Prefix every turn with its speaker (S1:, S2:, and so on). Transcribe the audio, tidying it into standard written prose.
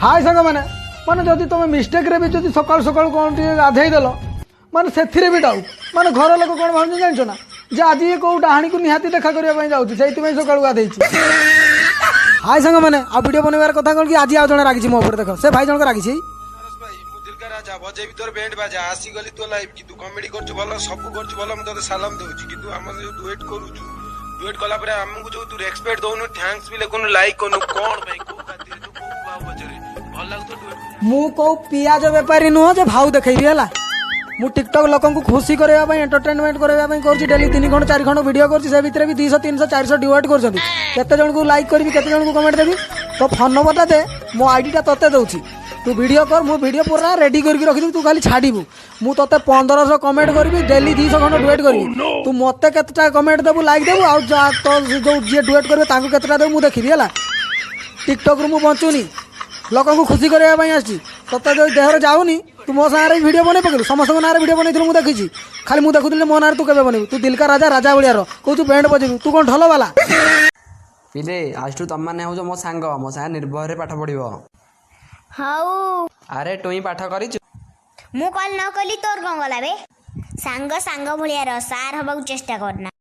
S1: हाय सांग मैंने माने जदि तुम मिस्टेक रे भी जदि सकाल सकाल कौन गाधे देल माने से भी डाउट माने घर लोक कौन भाव जान ना जे आज ये कौ डाणी को निहाती देखा करने जाऊँगी से सकाल गाधे हाय सांग मैंने आ वीडियो बनवार कथा कौन कि आज आज जड़े रागी मो देख से भाई जनक रागी
S2: राजा बजे तोर बैंड बाजा आसी गली तो लाइव कि तू कॉमेडी करछ भलो सब करछ भलो हम तते सलाम देउछि कि तू हम जो डुएट करूछु डुएट कला परे हमकु जो तू रेस्पेक्ट दोनु थैंक्स भी लेकोनु लाइक कोनु कोन भाई को खातिर तू को भाव बजरे भल लागु तो डुएट
S1: मु को पियाज व्यापारी नुह जे भाव देखैबी हला मु टिकटॉक लोकन को खुशी करबा पई एंटरटेनमेंट करबा पई करछि डेली 3 घंटा 4 घंटा वीडियो करछि से भीतर भी 200 300 400 डिवाइड करछथि केते जन को लाइक करबी केते जन को कमेंट देबी तो फोन नंबर दे मो आईडी टा तते दउछि तू वीडियो कर मु वीडियो पूरा रेडी करके रखी तू खाली छाड़बू मु तते 1500 कमेंट करबी डेली 200 घंटा डुएट करबी तू मते केतटा कमेंट देबू लाइक देबू आ तो जो जे डुएट करबे तांको केतटा देबू मु देखिबी हला टिकटॉक रू मु बंचुनी लोकन को खुशी करबा पई आछि तते जो देहर जाउनी तू मो सारे वीडियो बनै पकलु समस्त नारे वीडियो बनैथिलु मु देखिछि खाली मु देखुथिले मो नारे तू केबे बनैबू तू दिल का राजा राजा बलियार को तू बैंड बजेबू तू कोन ढोल वाला
S3: पिले आज तू तम माने हो जो मो सांग निर्भय रे पाठ पढिबो
S4: हाउ
S3: अरे तू ही पाठ करिछु
S4: मु कॉल न कली तोर कौन गला बे सांग सांग भलिया रो सार हबा चेष्टा करना